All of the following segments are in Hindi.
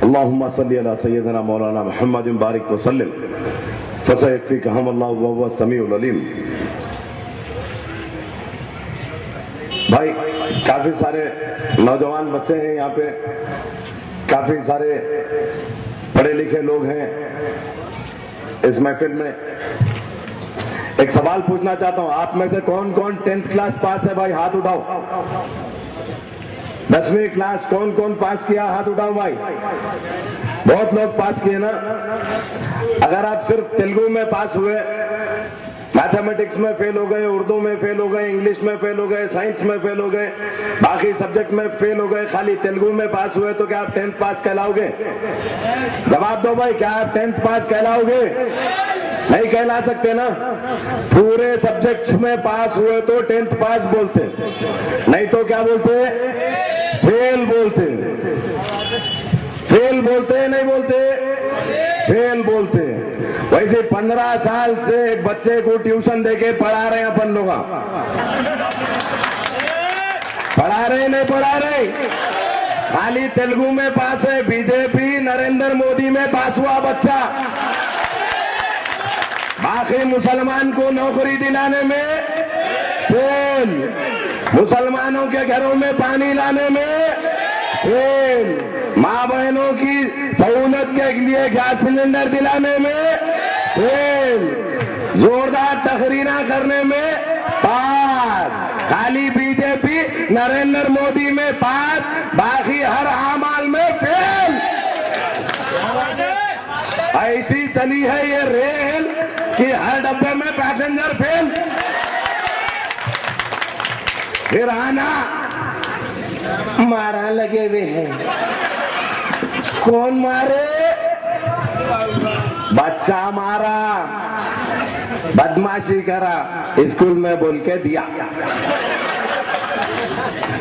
अल्लाहुम्मा सल्ली अला सय्यदना मौलाना मुहम्मद बारिक वसल्लिम फसयकफिकहुमुल्लाहु वहुव समीउल अलीम। भाई काफी सारे नौजवान बच्चे हैं यहाँ पे, काफी सारे पढ़े लिखे लोग हैं इस महफिल में। एक सवाल पूछना चाहता हूं, आप में से कौन कौन 10th क्लास पास है? भाई हाथ उठाओ। 10वीं क्लास कौन कौन पास किया? हाथ उठाओ भाई। बहुत लोग पास किए ना। अगर आप सिर्फ तेलुगु में पास हुए, मैथमेटिक्स में फेल हो गए, उर्दू में फेल हो गए, इंग्लिश में फेल हो गए, साइंस में फेल हो गए, बाकी सब्जेक्ट में फेल हो गए, खाली तेलुगु में पास हुए, तो क्या आप 10th पास कहलाओगे? जवाब दो भाई, क्या आप 10th पास कहलाओगे? नहीं कहला सकते ना। पूरे सब्जेक्ट्स में पास हुए तो 10th पास बोलते, नहीं तो क्या बोलते? फेल बोलते। फेल बोलते नहीं बोलते? फेल बोलते। वैसे 15 साल से एक बच्चे को ट्यूशन देके पढ़ा रहे हैं अपन लोग। पढ़ा रहे नहीं पढ़ा रहे? खाली तेलुगु में पास है। बीजेपी नरेंद्र मोदी में पास हुआ बच्चा, बाकी मुसलमान को नौकरी दिलाने में फेल, मुसलमानों के घरों में पानी लाने में फेल, माँ बहनों की सहूलत के लिए गैस सिलेंडर दिलाने में फेल, जोरदार तकरीरा करने में पास। खाली बीजेपी नरेंद्र मोदी में पास, बाकी हर अमाल में फेल। ऐसी चली है ये रेल कि हर डब्बे में पैसेंजर फेल। फिर आना मारा लगे हुए हैं। कौन मारे? बच्चा मारा, बदमाशी करा, स्कूल में बोल के दिया।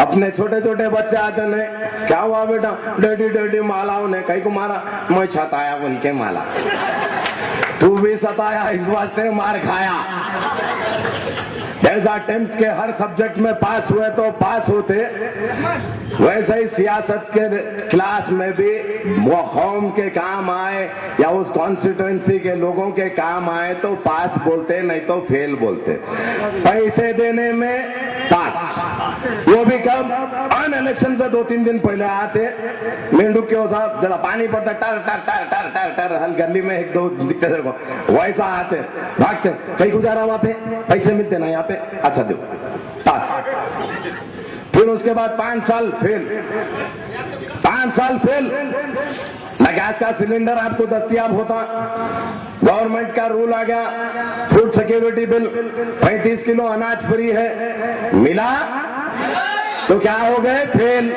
अपने छोटे छोटे बच्चे आते ने, क्या हुआ बेटा? डैडी डैडी मालाओं ने कहीं को मारा। मैं सताया बोल के माला। तू भी सताया, इस वास्ते मार खाया। जैसा 10th के हर सब्जेक्ट में पास हुए तो पास होते, वैसे ही सियासत के क्लास में भी वो कौम के काम आए या उस कॉन्स्टिट्यूएंसी के लोगों के काम आए तो पास बोलते, नहीं तो फेल बोलते। पैसे देने में पास, वो भी कब? अन इलेक्शन से 2-3 दिन पहले आते, मेंढक के साहब जरा पानी पड़ता, टर टर टर टर टर टर, हल गली में एक दो दिखते थे, वैसा आते, भागते, कहीं गुजारा वहां पे, पैसे मिलते ना यहाँ पे, अच्छा दो, पास। फिर उसके बाद 5 साल फेल, 5 साल फेल, ना गैस का सिलेंडर आपको दस्तयाब होता, गवर्नमेंट का रूल आ गया, फूड सिक्योरिटी बिल, 35 किलो अनाज फ्री है, मिला तो क्या हो गए? फेल।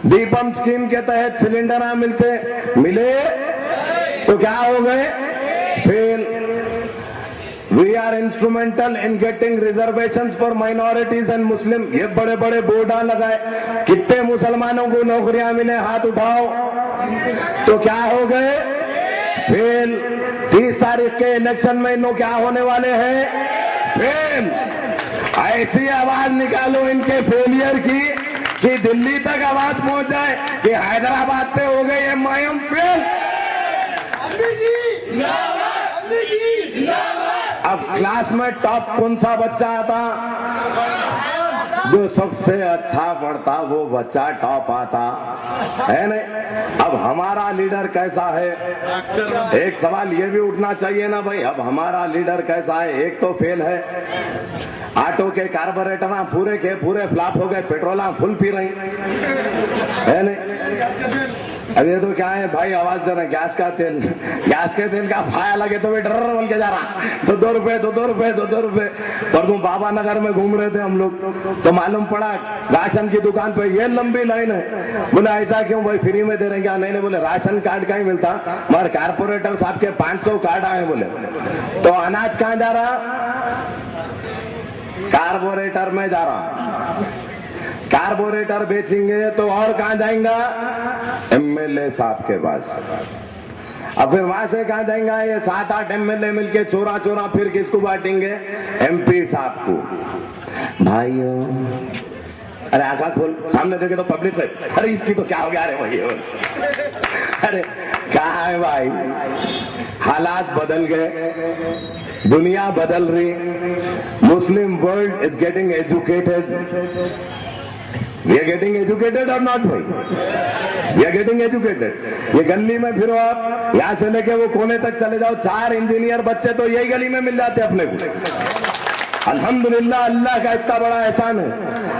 दीपम स्कीम के तहत सिलेंडर ना मिलते, मिले तो क्या हो गए? Fail. We are instrumental in getting reservations for minorities and Muslim, ये बड़े बड़े बोर्ड लगाए, कितने मुसलमानों को नौकरियां मिले? हाथ उठाओ। तो क्या हो गए? फेल। 30 तारीख के इलेक्शन में इनको क्या होने वाले हैं? फेल। ऐसी आवाज निकालो इनके फेलियर की कि दिल्ली तक आवाज पहुंच जाए कि हैदराबाद से हो गए एमआईएम फेल। अब क्लास में टॉप कौन सा बच्चा आता? जो सबसे अच्छा पढ़ता वो बच्चा टॉप आता है नहीं। अब हमारा लीडर कैसा है? एक सवाल ये भी उठना चाहिए ना भाई, अब हमारा लीडर कैसा है? एक तो फेल है, ऑटो के कार्बोरेटर पूरे के पूरे फ्लॉप हो गए, पेट्रोल फुल पी रही है नहीं। अब ये तो क्या है भाई, आवाज देना, गैस का तेल, गैस के तेल का फाया लगे तो वे डर बोल के जा रहा, 2 रुपए 2 रुपए 2 रुपए। पर तुम बाबा नगर में घूम रहे थे हम लोग, तो मालूम पड़ा राशन की दुकान पे ये लंबी लाइन है। बोले ऐसा क्यों भाई, फ्री में दे रहे क्या? नहीं बोले राशन कार्ड का ही मिलता, मगर कारपोरेटर साहब के 500 कार्ड आए बोले। तो अनाज कहाँ जा रहा? कारपोरेटर में जा रहा। कार्बोरेटर बेचेंगे तो और कहां जाएगा? एमएलए साहब के पास। अब फिर वहां से कहां जाएगा? ये 7-8 एमएलए मिलके चोरा चोरा फिर किसको बांटेंगे? एमपी साहब को। भाइयों अरे आंखा खोल, सामने देखे तो पब्लिक है, अरे इसकी तो क्या हो गया, अरे वही अरे कहाँ है भाई? हालात बदल गए, दुनिया बदल रही, Muslim world is getting educated. We are getting educated और नॉट भाई? We are getting educated. ये गली में फिरो आप, यहां से लेके वो कोने तक चले जाओ, 4 इंजीनियर बच्चे तो यही गली में मिल जाते अपने को। अल्हम्दुलिल्लाह, अल्लाह का इतना बड़ा एहसान है।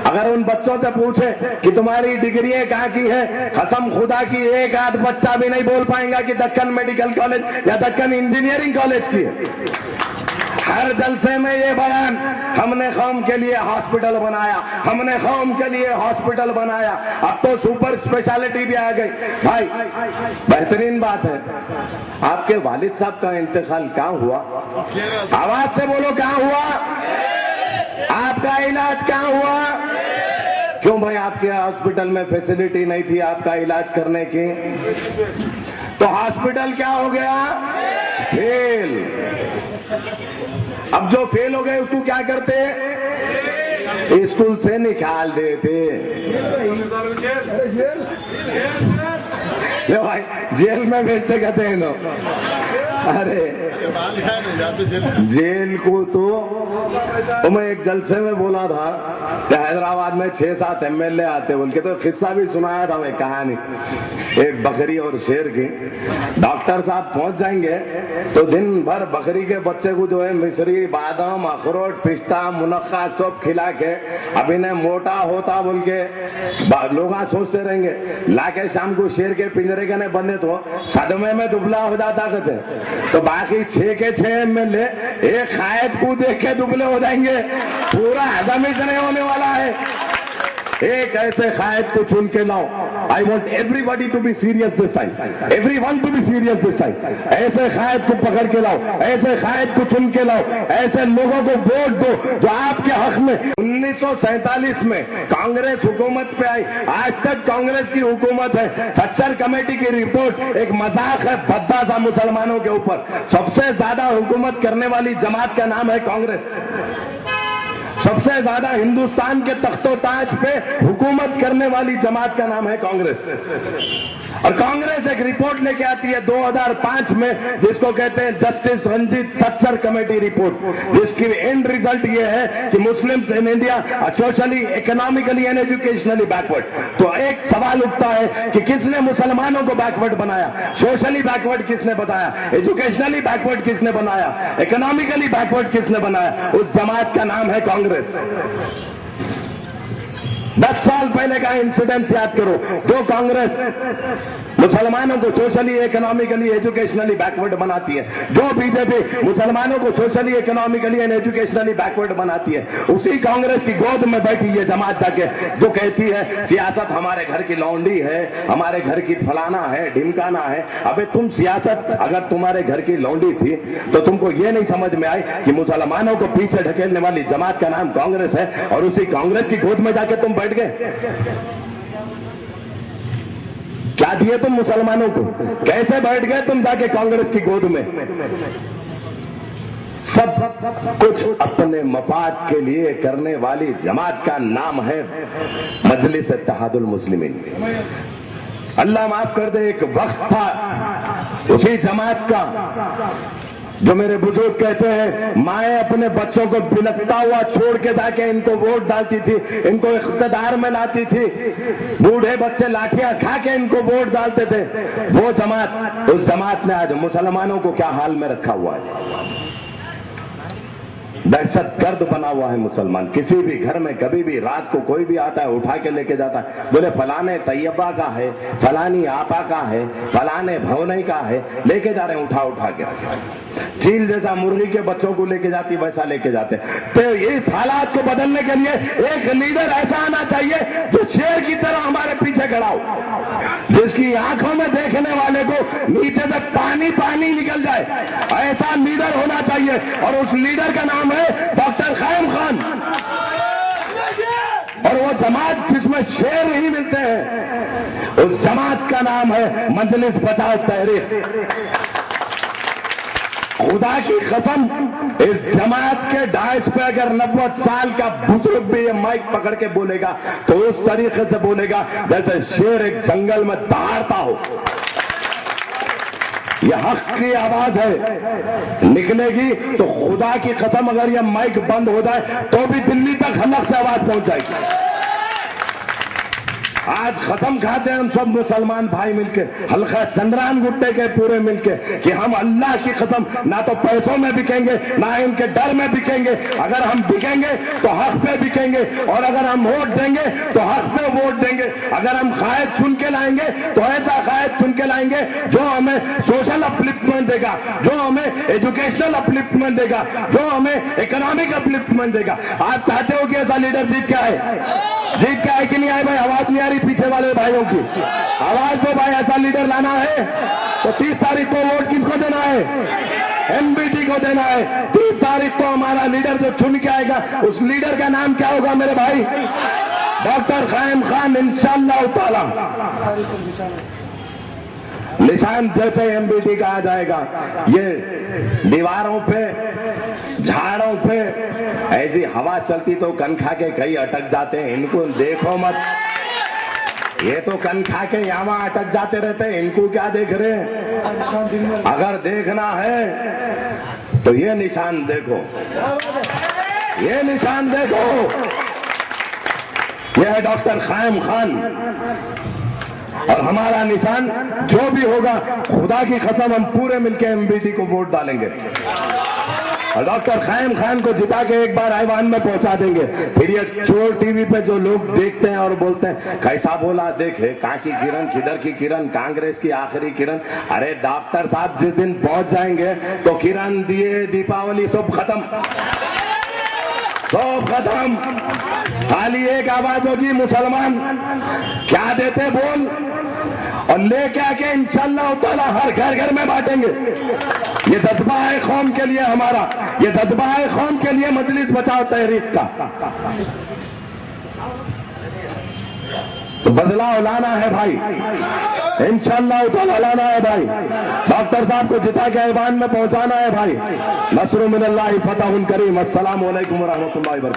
अगर उन बच्चों से पूछे कि तुम्हारी डिग्रियां कहाँ की है, कसम खुदा की एक आध बच्चा भी नहीं बोल पाएगा कि दक्कन मेडिकल कॉलेज या दक्कन इंजीनियरिंग कॉलेज की है। हर जलसे में ये बयान, हमने कौम के लिए हॉस्पिटल बनाया, हमने कौम के लिए हॉस्पिटल बनाया। अब तो सुपर स्पेशलिटी भी आ गई। भाई बेहतरीन बात है, आपके वालिद साहब का इंतकाल कहाँ हुआ? आवाज से बोलो, कहाँ हुआ? आपका इलाज कहाँ हुआ? क्यों भाई? आपके हॉस्पिटल में फैसिलिटी नहीं थी आपका इलाज करने की, तो हॉस्पिटल क्या हो गया? फेल। अब जो फेल हो गए उसको क्या करते? स्कूल से निकाल देते। भाई जेल में भेजते कहते हैं लोग। अरे जेल को तो मैं एक जलसे में बोला था कि हैदराबाद में 6-7 MLA आते बोल के, तो किस्सा भी सुनाया था मैं, कहानी एक बकरी और शेर की। डॉक्टर साहब पहुंच जाएंगे तो दिन भर बकरी के बच्चे को जो है मिश्री, बादाम, अखरोट, पिस्ता, मुनक्का सब खिला के अब इन्हें मोटा होता बोल के लोग सोचते रहेंगे। लाके शाम को शेर के पिंजरे के ने बंदे तो सदमे में दुबला हो जाता कहते, तो बाकी 6 के 6 MLA एक खायत को देख के दुबले हो जाएंगे। पूरा हजम ही नहीं होने वाला है। एक ऐसे खायद को चुन के लाओ। I want everybody to be serious this time, everyone to be serious this time. ऐसे खायद को पकड़ के लाओ, ऐसे खायद को चुन के लाओ, ऐसे लोगों को वोट दो जो आपके हक में। 1947 में कांग्रेस हुकूमत पे आई, आज तक कांग्रेस की हुकूमत है। सच्चर कमेटी की रिपोर्ट एक मजाक है भद्दा सा मुसलमानों के ऊपर। सबसे ज्यादा हुकूमत करने वाली जमात का नाम है कांग्रेस। सबसे ज्यादा हिंदुस्तान के तख्तो ताज पे हुकूमत करने वाली जमात का नाम है कांग्रेस। और कांग्रेस एक रिपोर्ट लेके आती है 2005 में, जिसको कहते हैं justice Ranjit Sachar committee report, जिसकी एंड रिजल्ट ये है कि Muslims in India are socially, economically and educationally backward. तो एक सवाल उठता है कि किसने मुसलमानों को बैकवर्ड बनाया? सोशली बैकवर्ड किसने बताया? एजुकेशनली बैकवर्ड किसने बनाया? इकोनॉमिकली बैकवर्ड किसने बनाया? उस जमात का नाम है कांग्रेस। 10 साल पहले का इंसिडेंट याद करो। जो कांग्रेस मुसलमानों को सोशली, इकोनॉमिकली, एजुकेशनली बैकवर्ड बनाती है, जो बीजेपी मुसलमानों को socially, economically and educationally backward बनाती है, उसी कांग्रेस की गोद में बैठी ये जमात जाके जो कहती है सियासत हमारे घर की लौंडी है, हमारे घर की फलाना है, ढिमकाना है। अबे तुम सियासत अगर तुम्हारे घर की लौंडी थी तो तुमको ये नहीं समझ में आई कि मुसलमानों को पीछे ढकेलने वाली जमात का नाम कांग्रेस है, और उसी कांग्रेस की गोद में जाके तुम बैठ गए। क्या दिए तुम मुसलमानों को? कैसे बैठ गए तुम जाके कांग्रेस की गोद में? सब कुछ अपने मफाद के लिए करने वाली जमात का नाम है मजलिस इत्तेहादुल मुस्लिमीन। अल्लाह माफ कर दे, एक वक्त था उसी जमात का जो मेरे बुजुर्ग कहते हैं माएं अपने बच्चों को बिलखता हुआ छोड़ के जाके इनको वोट डालती थी, इनको इख्तिदार में लाती थी। बूढ़े बच्चे लाठियां खा के इनको वोट डालते थे। वो जमात, उस जमात ने आज मुसलमानों को क्या हाल में रखा हुआ है? दहशत गर्द बना हुआ है मुसलमान। किसी भी घर में कभी भी रात को कोई भी आता है उठा के लेके जाता है, बोले फलाने तैयबा का है, फलानी आपा का है, फलाने भवनई का है, लेके जा रहे हैं उठा उठा के। चील जैसा मुर्गी के बच्चों को लेके जाती वैसा लेके जाते। तो इस हालात को बदलने के लिए एक लीडर ऐसा आना चाहिए जो शेर की तरह हमारे पीछे खड़ा हो, जिसकी आंखों में देखने वाले को नीचे से पानी पानी निकल जाए। ऐसा लीडर होना चाहिए, और उस लीडर का नाम है डॉक्टर क़याम खान। और वो जमात जिसमें शेर नहीं मिलते हैं, उस जमात का नाम है मजलिस बचाओ तहरीक। खुदा की कसम, इस जमात के डाइस पे अगर 90 साल का बुजुर्ग भी ये माइक पकड़ के बोलेगा तो उस तरीके से बोलेगा जैसे शेर एक जंगल में दहाड़ता हो। ये हक की आवाज है, निकलेगी तो खुदा की कसम अगर ये माइक बंद हो जाए तो भी दिल्ली तक हलक से आवाज पहुंच जाएगी। आज कसम खाते हैं हम सब मुसलमान भाई मिलके, हल्का चंद्रान गुट्टे के पूरे मिलके, कि हम अल्लाह की कसम ना तो पैसों में बिकेंगे ना इनके डर में बिकेंगे। अगर हम बिकेंगे तो हक पे बिकेंगे, और अगर हम वोट देंगे तो हक पे वोट देंगे। अगर हम कायद चुन के लाएंगे तो ऐसा कायद चुन के लाएंगे जो हमें सोशल अपलिफ्टमेंट देगा, जो हमें एजुकेशनल अपलिफ्टमेंट देगा, जो हमें इकोनॉमिक अपलिफ्टमेंट देगा। आप चाहते हो कि ऐसा लीडर जीत के आए? जीत के आए कि नहीं आए भाई? आवाज नहीं आ रही पीछे वाले भाइयों की? आवाज दो भाई, ऐसा लीडर लाना है तो 30 तारीख को वोट किसको देना है? एमबीटी को देना है। 30 तारीख को हमारा लीडर जो चुन के आएगा उस लीडर का नाम क्या होगा मेरे भाई? डॉक्टर कायम खान इंशाअल्लाह ताला। निशान जैसे एमबीटी का आ जाएगा, ये दीवारों पे झाड़ों पे ऐसी हवा चलती तो कन खा के कहीं अटक जाते हैं। इनको देखो मत, ये तो कन खा के यहाँ अटक जाते रहते हैं, इनको क्या देख रहे हैं? अगर देखना है तो ये निशान देखो, ये निशान देखो, यह है डॉक्टर कायम खान। और हमारा निशान जो भी होगा, खुदा की कसम हम पूरे मिलके एमबीटी को वोट डालेंगे और डॉक्टर कायम खान को जिता के एक बार ऐवान में पहुंचा देंगे। फिर ये चोर टीवी पे जो लोग देखते हैं और बोलते हैं कैसा बोला, देखे कहाँ की किरण, किधर की किरण, कांग्रेस की आखिरी किरण। अरे डॉक्टर साहब जिस दिन पहुंच जाएंगे तो किरण दिए दीपावली सब खत्म, सब खत्म। खाली एक आवाज होगी, मुसलमान क्या देते बोल, और लेके आके इंशाअल्लाह ताला हर घर घर में बांटेंगे। ये जज्बा है कौम के लिए हमारा, ये जज्बा है कौम के लिए मजलिस बचाओ तहरीक का। तो बदलाव लाना है भाई, इंशाअल्लाह ताला लाना है भाई। डॉक्टर साहब को जिता के ऐवान में पहुंचाना है भाई। नस्रुम मिनल्लाहि फतहुन करीम। अस्सलामु अलैकुम व रहमतुल्लाहि व बरकातहू।